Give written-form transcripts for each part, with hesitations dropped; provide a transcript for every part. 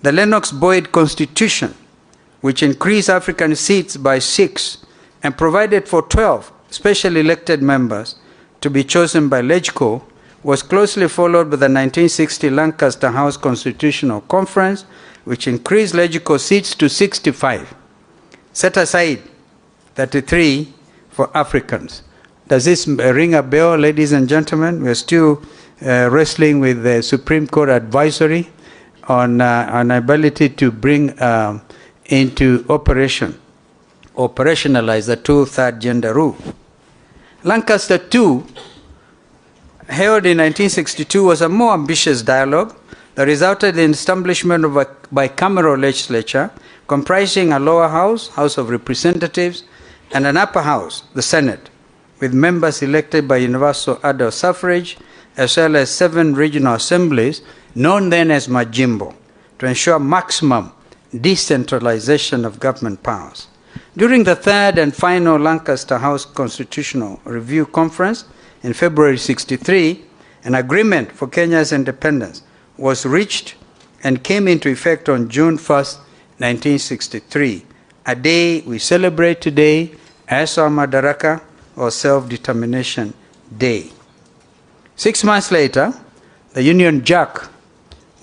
The Lennox-Boyd Constitution, which increased African seats by 6 and provided for 12 specially elected members to be chosen by LegCo, was closely followed by the 1960 Lancaster House Constitutional Conference, which increased LegCo seats to 65, set aside 33 for Africans. Does this ring a bell, ladies and gentlemen? We're still wrestling with the Supreme Court advisory on ability to bring into operationalize the two-third gender rule. Lancaster II, held in 1962, was a more ambitious dialogue that resulted in the establishment of a bicameral legislature comprising a lower house, House of Representatives, and an upper house, the Senate, with members elected by universal adult suffrage, as well as 7 regional assemblies, known then as Majimbo, to ensure maximum decentralization of government powers. During the third and final Lancaster House Constitutional Review Conference in February '63, an agreement for Kenya's independence was reached and came into effect on June 1st, 1963, a day we celebrate today as our Madaraka, or Self-Determination Day. 6 months later, the Union Jack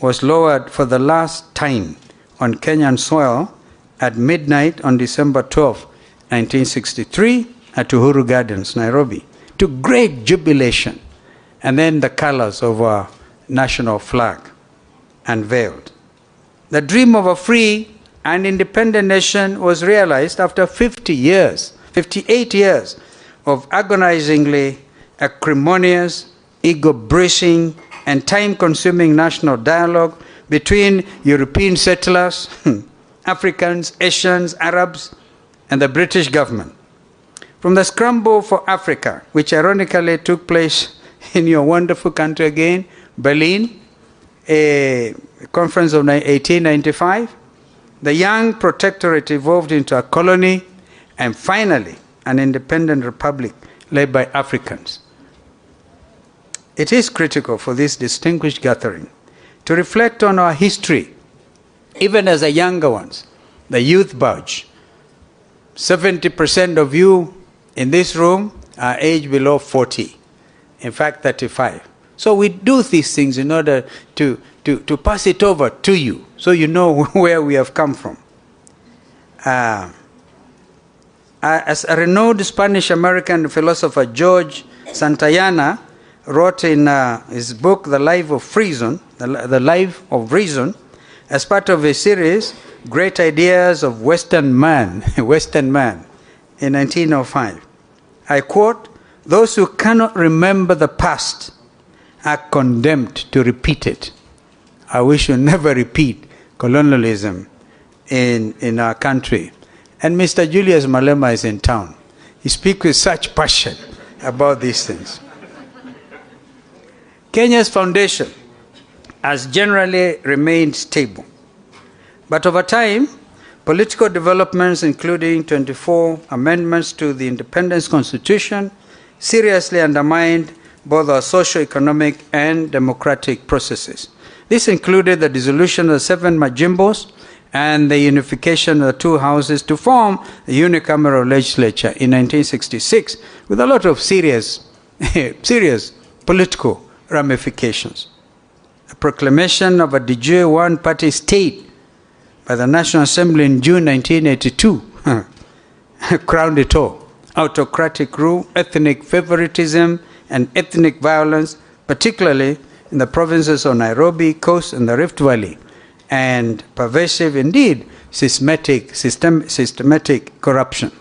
was lowered for the last time on Kenyan soil at midnight on December 12, 1963, at Uhuru Gardens, Nairobi, to great jubilation, and then the colors of our national flag unveiled. The dream of a free and independent nation was realized after 58 years of agonizingly acrimonious, ego-bruising, and time-consuming national dialogue between European settlers, Africans, Asians, Arabs, and the British government. From the scramble for Africa, which ironically took place in your wonderful country again, Berlin, a conference of 1895, the young protectorate evolved into a colony, and finally, an independent republic led by Africans. It is critical for this distinguished gathering to reflect on our history, even as the younger ones, the youth budge. 70% of you in this room are aged below 40, in fact 35. So we do these things in order to pass it over to you, so you know where we have come from. As a renowned Spanish-American philosopher, George Santayana, wrote in his book, The Life of Reason, The Life of Reason, as part of a series, Great Ideas of Western Man, Western Man, in 1905. I quote, "Those who cannot remember the past are condemned to repeat it." We should never repeat colonialism in our country. And Mr. Julius Malema is in town. He speaks with such passion about these things. Kenya's foundation has generally remained stable. But over time, political developments, including 24 amendments to the Independence Constitution, seriously undermined both our socio-economic and democratic processes. This included the dissolution of the 7 Majimbos and the unification of the 2 houses to form the unicameral legislature in 1966, with a lot of serious political ramifications. The proclamation of a de jure one-party state by the National Assembly in June 1982 crowned it all. Autocratic rule, ethnic favoritism, and ethnic violence, particularly in the provinces of Nairobi, Coast, and the Rift Valley, and pervasive, indeed, systematic corruption.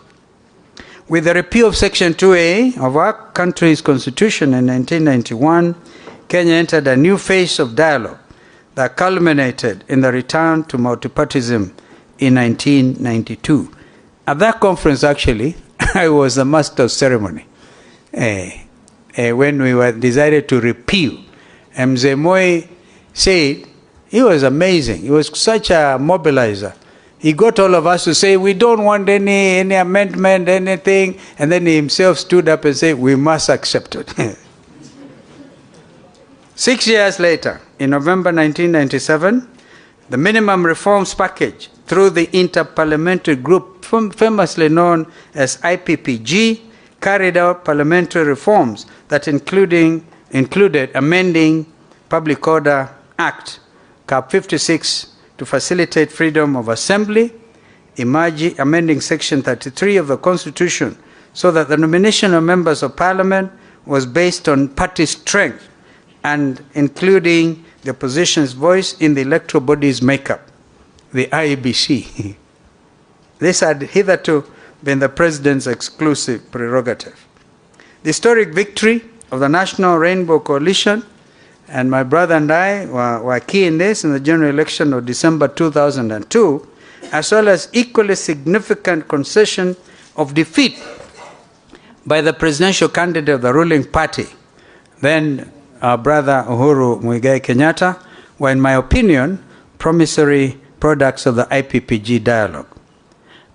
With the repeal of Section 2A of our country's constitution in 1991, Kenya entered a new phase of dialogue that culminated in the return to multipartyism in 1992. At that conference, actually, I was the master of ceremony when we were decided to repeal. Mzee Moi said, he was amazing. He was such a mobilizer. He got all of us to say, we don't want any amendment, anything. And then he himself stood up and said, we must accept it. 6 years later, in November 1997, The minimum reforms package through the Interparliamentary Group, famously known as IPPG, carried out parliamentary reforms that included amending Public Order Act, Cap 56, to facilitate freedom of assembly, amending Section 33 of the Constitution so that the nomination of members of Parliament was based on party strength and including the opposition's voice in the electoral body's makeup, the IEBC. This had hitherto been the president's exclusive prerogative. The historic victory of the National Rainbow Coalition, and my brother and I were key in this in the general election of December 2002, as well as equally significant concession of defeat by the presidential candidate of the ruling party, then our brother Uhuru Muigai Kenyatta, were, in my opinion, promissory products of the IPPG dialogue.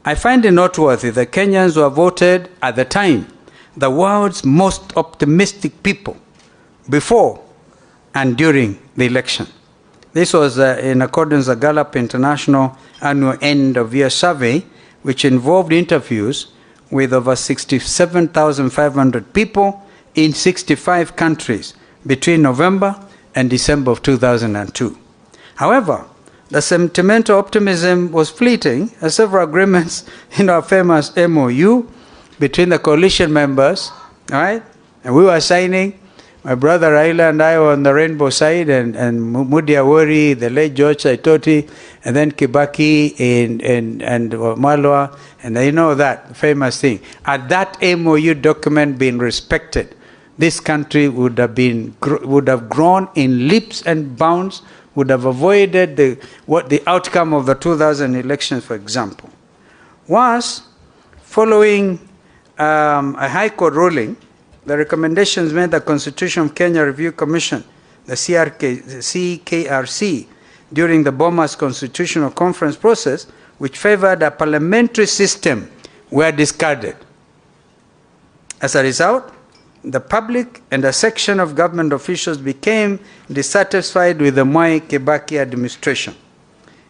I find it noteworthy that Kenyans were voted at the time the world's most optimistic people before and during the election. This was in accordance with the Gallup International Annual End of Year Survey, which involved interviews with over 67,500 people in 65 countries between November and December of 2002. However, the sentimental optimism was fleeting, as several agreements in our famous MOU between the coalition members, right? And we were signing. My brother Raila and I were on the rainbow side, and Mudi Awori, the late George Saitoti, and then Kibaki and Malwa, and you know that famous thing. Had that MOU document been respected, this country would have grown in leaps and bounds, would have avoided the outcome of the 2000 elections, for example. Was, following a High Court ruling, the recommendations made the Constitution of Kenya Review Commission, the CKRC, during the Bomas Constitutional Conference process, which favored a parliamentary system, were discarded. As a result, the public and a section of government officials became dissatisfied with the Mwai Kibaki administration.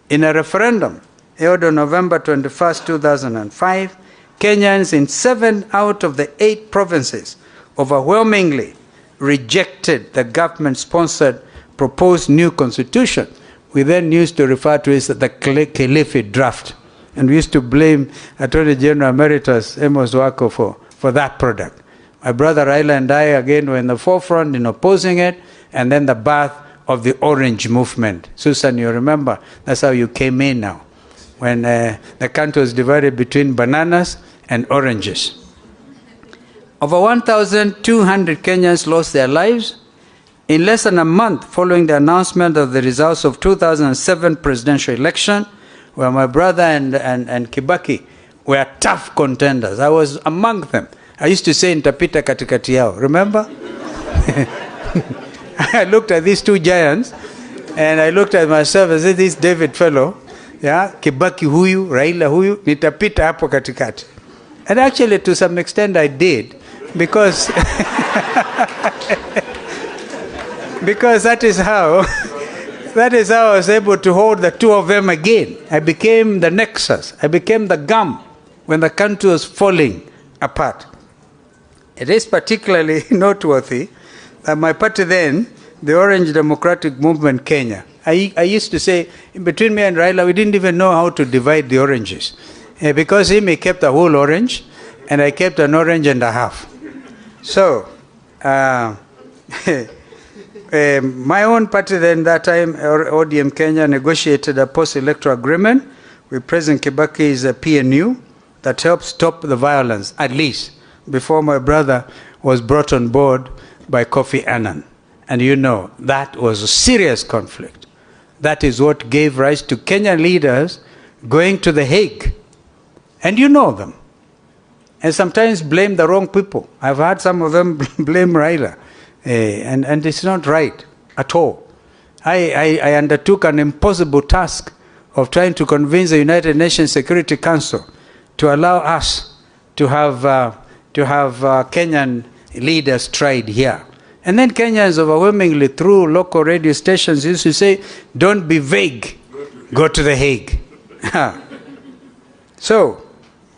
In a referendum held on November 21, 2005, Kenyans in 7 out of the 8 provinces overwhelmingly rejected the government-sponsored proposed new constitution. We then used to refer to it as the Kilifi draft. And we used to blame Attorney General Emeritus Amos Wako for that product. My brother Raila and I, again, were in the forefront in opposing it, and then the birth of the Orange Movement. Susan, you remember, that's how you came in now, when the country was divided between bananas and oranges. Over 1,200 Kenyans lost their lives in less than a month following the announcement of the results of 2007 presidential election, where my brother and Kibaki were tough contenders. I was among them. I used to say nitapita katikati yao. Remember? I looked at these two giants, and I looked at myself and said, this David fellow, yeah, Kibaki huyu, Raila huyu, nitapita hapo katikati. And actually, to some extent, I did, because because that is how I was able to hold the two of them again. I became the nexus. I became the gum when the country was falling apart. It is particularly noteworthy that my party then, the Orange Democratic Movement Kenya, I used to say, between me and Raila, we didn't even know how to divide the oranges. Because he kept a whole orange, and I kept an orange and a half. So, my own party then, that time, ODM Kenya, negotiated a post-electoral agreement with President Kibaki's PNU that helped stop the violence, at least, before my brother was brought on board by Kofi Annan. And you know, that was a serious conflict. That is what gave rise to Kenyan leaders going to The Hague. And you know them. And sometimes blame the wrong people. I've heard some of them blame Raila. And it's not right at all. I undertook an impossible task of trying to convince the United Nations Security Council to allow us to have Kenyan leaders tried here. And then Kenyans overwhelmingly, through local radio stations, used to say, don't be vague. go to The Hague. So,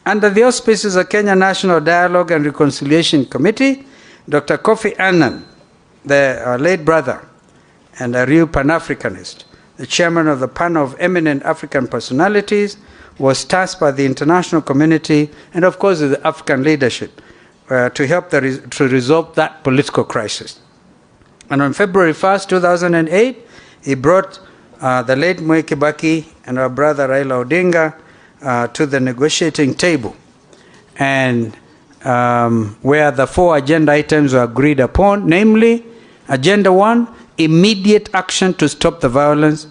under the auspices of Kenya National Dialogue and Reconciliation Committee, Dr. Kofi Annan, the late brother and a real Pan-Africanist, the chairman of the panel of eminent African personalities, was tasked by the international community and, of course, the African leadership to help to resolve that political crisis. And on February 1st, 2008, he brought the late Mwai Kibaki and our brother Raila Odinga to the negotiating table, and where the 4 agenda items were agreed upon, namely, Agenda 1, immediate action to stop the violence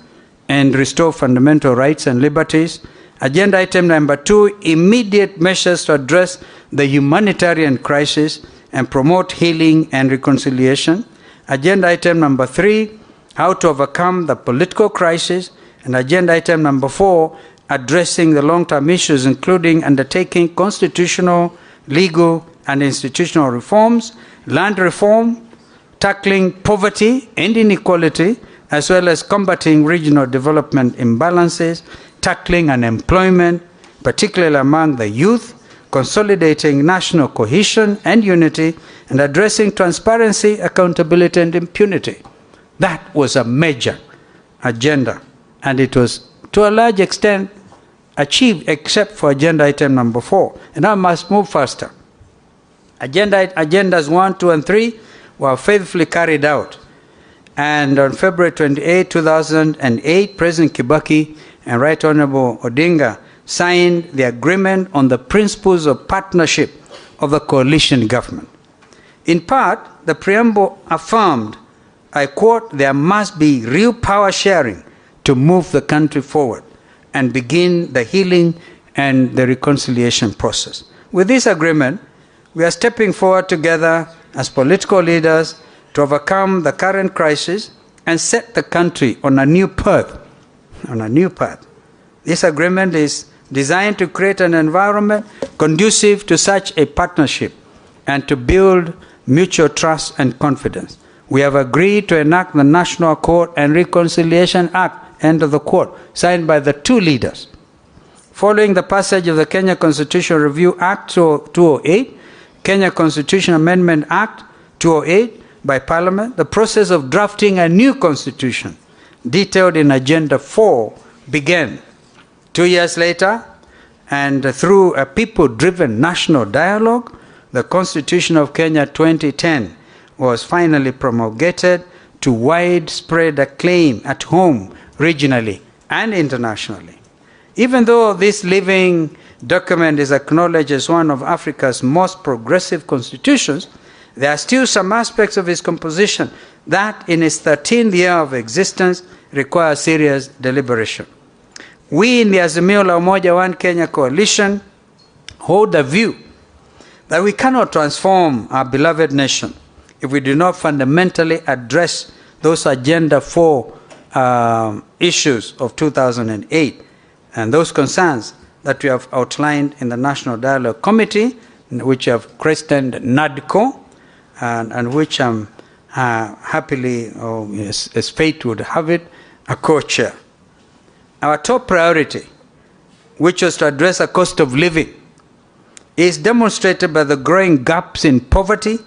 and restore fundamental rights and liberties. Agenda item number 2, immediate measures to address the humanitarian crisis and promote healing and reconciliation. Agenda item number 3, how to overcome the political crisis. And agenda item number 4, addressing the long-term issues, including undertaking constitutional, legal, and institutional reforms, land reform, tackling poverty and inequality, as well as combating regional development imbalances, tackling unemployment, particularly among the youth, consolidating national cohesion and unity, and addressing transparency, accountability, and impunity. That was a major agenda, and it was, to a large extent, achieved, except for agenda item number 4. And I must move faster. Agendas 1, 2, and 3 were faithfully carried out. And on February 28, 2008, President Kibaki and Right Honorable Odinga signed the agreement on the principles of partnership of the coalition government. In part, the preamble affirmed, I quote, there must be real power sharing to move the country forward and begin the healing and the reconciliation process. With this agreement, we are stepping forward together as political leaders to overcome the current crisis and set the country on a new path. This agreement is designed to create an environment conducive to such a partnership and to build mutual trust and confidence. We have agreed to enact the National Accord and Reconciliation Act, end of the quote, signed by the 2 leaders. Following the passage of the Kenya Constitution Review Act 2008, Kenya Constitution Amendment Act 2008 by Parliament, the process of drafting a new constitution, detailed in Agenda 4, began. 2 years later, and through a people-driven national dialogue, the Constitution of Kenya 2010 was finally promulgated to widespread acclaim at home, regionally, and internationally. Even though this living document is acknowledged as one of Africa's most progressive constitutions, there are still some aspects of its composition that, in its 13th year of existence, require serious deliberation. We in the Azimio la Umoja One Kenya coalition hold the view that we cannot transform our beloved nation if we do not fundamentally address those Agenda 4 issues of 2008 and those concerns that we have outlined in the National Dialogue Committee, which have christened NADCO, and which I'm happily, as fate would have it, a co-chair. Our top priority, which was to address a cost of living, is demonstrated by the growing gaps in poverty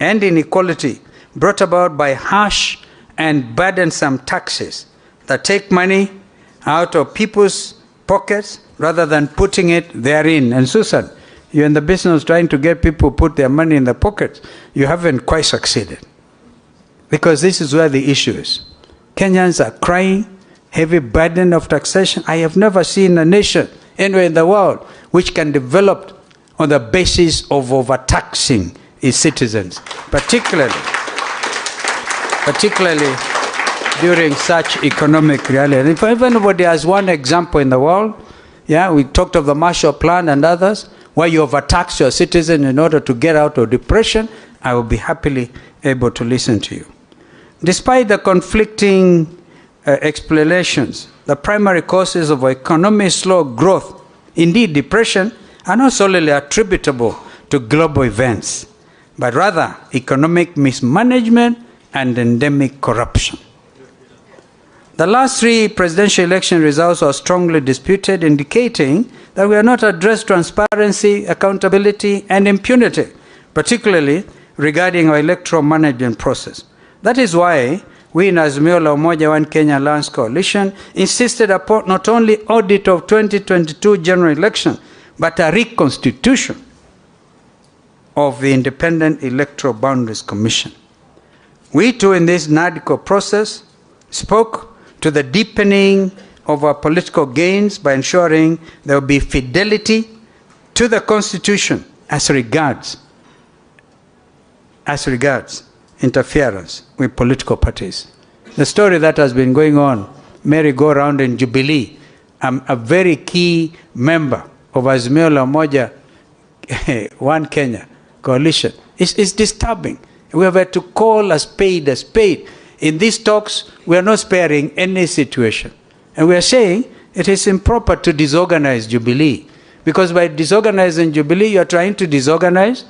and inequality brought about by harsh and burdensome taxes that take money out of people's pockets rather than putting it therein. And Susan, you're in the business trying to get people to put their money in their pockets. You haven't quite succeeded. Because this is where the issue is. Kenyans are crying, heavy burden of taxation. I have never seen a nation anywhere in the world which can develop on the basis of overtaxing its citizens, particularly during such economic reality. And if anybody has one example in the world, we talked of the Marshall Plan and others, where you overtax your citizen in order to get out of depression, I will be happily able to listen to you. Despite the conflicting explanations, the primary causes of economic slow growth, indeed depression, are not solely attributable to global events, but rather economic mismanagement and endemic corruption. The last three presidential election results are strongly disputed, indicating that we have not addressed transparency, accountability, and impunity, particularly regarding our electoral management process. That is why we in Azimio la Umoja One Kenya Alliance Coalition insisted upon not only audit of 2022 general election, but a reconstitution of the Independent Electoral Boundaries Commission. We too in this NADCO process spoke to the deepening of our political gains by ensuring there will be fidelity to the Constitution as regards interference with political parties. The story that has been going on, merry-go-round in Jubilee, I'm a very key member of Azimio la Umoja One Kenya Coalition. It's disturbing. We have had to call a spade a spade. In these talks, we are not sparing any situation. And we are saying it is improper to disorganize Jubilee. Because by disorganizing Jubilee, you are trying to disorganize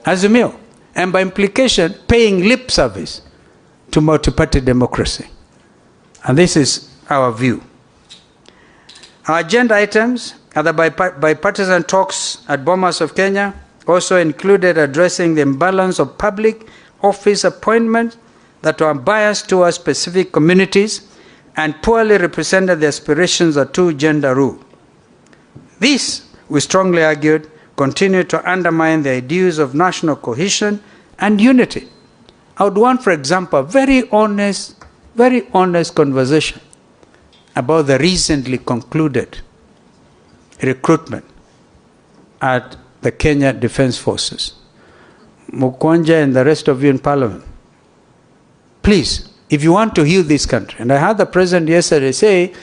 Azimio. And by implication, paying lip service to multi-party democracy. And this is our view. Our agenda items at the bipartisan talks at Bomas of Kenya also included addressing the imbalance of public office appointments that were biased towards specific communities and poorly represented the aspirations of two-gender rule. This, we strongly argued, continued to undermine the ideals of national cohesion and unity. I would want, for example, a very honest conversation about the recently concluded recruitment at the Kenya Defense Forces. Mukwanja and the rest of you in Parliament, please, if you want to heal this country, and I heard the President yesterday say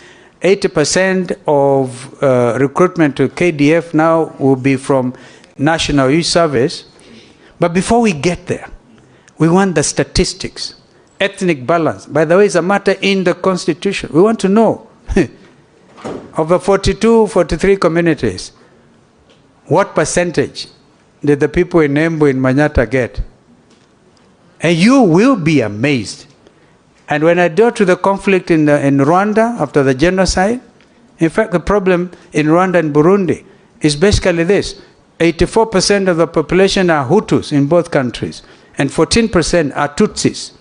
80% of recruitment to KDF now will be from National Youth Service, but before we get there, we want the statistics, ethnic balance. By the way, it's a matter in the Constitution. We want to know, of the 42, 43 communities, what percentage did the people in Embu in Manyata get? And you will be amazed. And when I go to the conflict in Rwanda after the genocide, in fact, the problem in Rwanda and Burundi is basically this. 84% of the population are Hutus in both countries, and 14% are Tutsis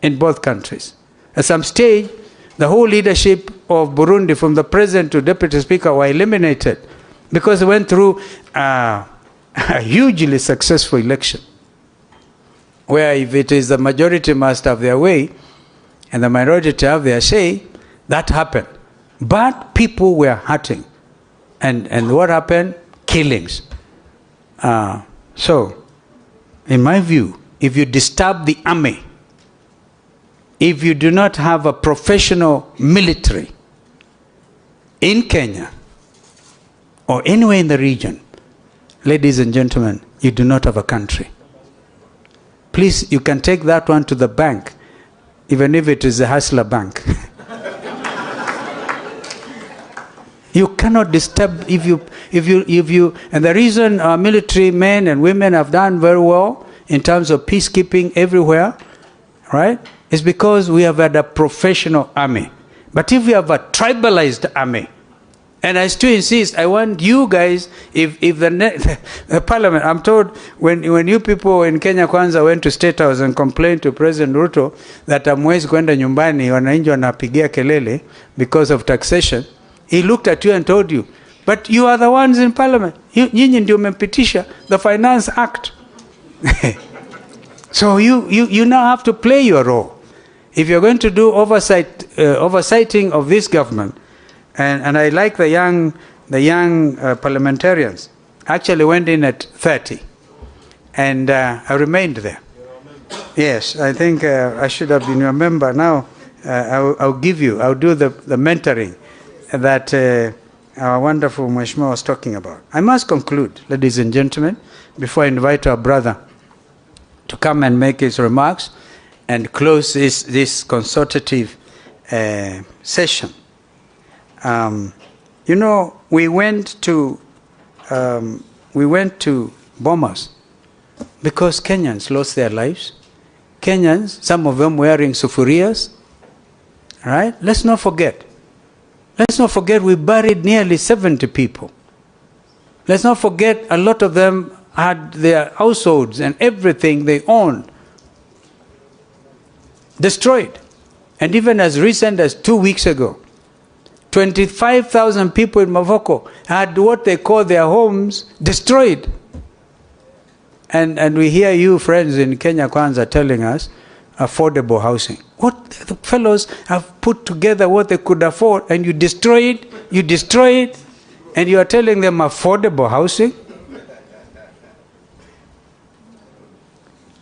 in both countries. At some stage, the whole leadership of Burundi, from the president to deputy speaker, were eliminated because they went through a hugely successful election, where if it is the majority must have their way and the minority have their say, that happened. But people were hurting. And what happened? Killings. So, in my view, if you disturb the army, if you do not have a professional military in Kenya or anywhere in the region, ladies and gentlemen, you do not have a country. Please, you can take that one to the bank, even if it is a hustler bank. You cannot disturb if you, and the reason our military men and women have done very well in terms of peacekeeping everywhere, right, is because we have had a professional army. But if we have a tribalized army, and I still insist, I want you guys, if the parliament, I'm told, when you people in Kenya Kwanza went to State House and complained to President Ruto that hamwezi kwenda nyumbani, wananchi wanapigia kelele because of taxation, he looked at you and told you, but you are the ones in parliament. Nyinyi ndio mmepitisha the Finance Act. So you now have to play your role. If you're going to do oversighting of this government, and I like the young parliamentarians, actually went in at 30, and I remained there. Yes, I think I should have been a member. Now I'll do the mentoring that our wonderful Mheshimiwa was talking about. I must conclude, ladies and gentlemen, before I invite our brother to come and make his remarks and close this consultative session. You know, we went to Bomas because Kenyans lost their lives. Kenyans, some of them wearing sufurias. Right? Let's not forget. Let's not forget we buried nearly 70 people. Let's not forget a lot of them had their households and everything they owned destroyed. And even as recent as 2 weeks ago, 25,000 people in Mavoko had what they call their homes destroyed. And we hear you friends in Kenya Kwanza telling us affordable housing. What the fellows have put together what they could afford, and you destroy it, and you are telling them affordable housing?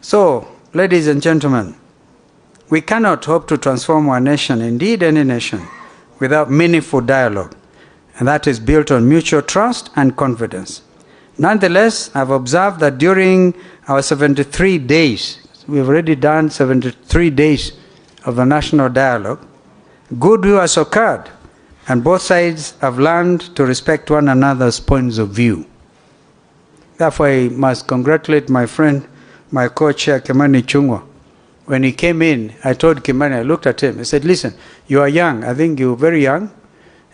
So, ladies and gentlemen, we cannot hope to transform our nation, indeed any nation, without meaningful dialogue, and that is built on mutual trust and confidence. Nonetheless, I've observed that during our 73 days, we've already done 73 days of the national dialogue, goodwill has occurred, and both sides have learned to respect one another's points of view. Therefore, I must congratulate my friend, my co-chair, Kimani Ichung'wah. When he came in, I told Kimani, I looked at him, I said, listen, you are young, I think you're very young,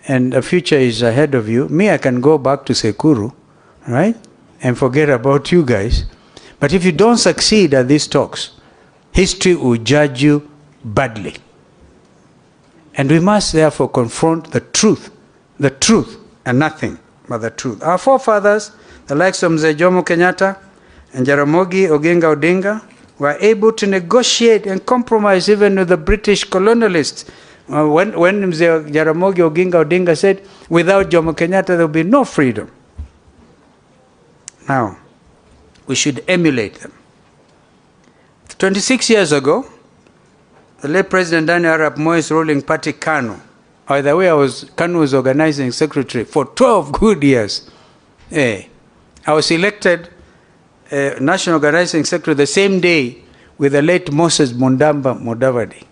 and the future is ahead of you. Me, I can go back to Sekuru, right, and forget about you guys. But if you don't succeed at these talks, history will judge you badly. And we must therefore confront the truth, and nothing but the truth. Our forefathers, the likes of Mzee Jomo Kenyatta and Jaramogi Oginga Odinga, were able to negotiate and compromise even with the British colonialists. When Mzee Jaramogi Oginga Odinga said, without Jomo Kenyatta there will be no freedom. Now, we should emulate them. 26 years ago, the late President Daniel Arap Moi's ruling party, KANU, by the way, KANU was organizing secretary for 12 good years. I was elected national organizing secretary the same day with the late Moses Mundamba Mudavadi,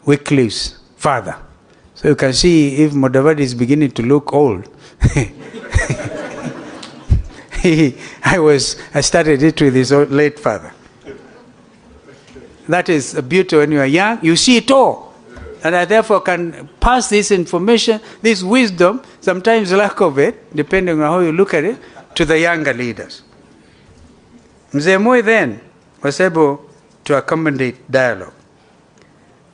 Wycliffe's father. So you can see if Mudavadi is beginning to look old. I started it with his late father. That is the beauty when you are young, you see it all. And I therefore can pass this information, this wisdom, sometimes lack of it, depending on how you look at it, to the younger leaders. Mzee Moi then was able to accommodate dialogue.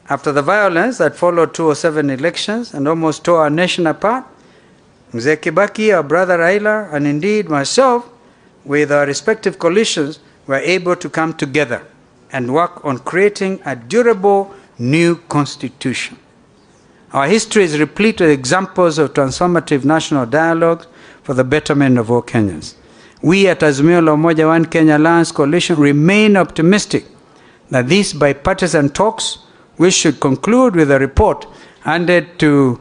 After the violence that followed 2007 elections and almost tore our nation apart, Mzee Kibaki, our brother Raila, and indeed myself, with our respective coalitions, were able to come together and work on creating a durable new constitution. Our history is replete with examples of transformative national dialogue for the betterment of all Kenyans. We at Azimio la Umoja One Kenya Alliance Coalition remain optimistic that these bipartisan talks, which should conclude with a report handed to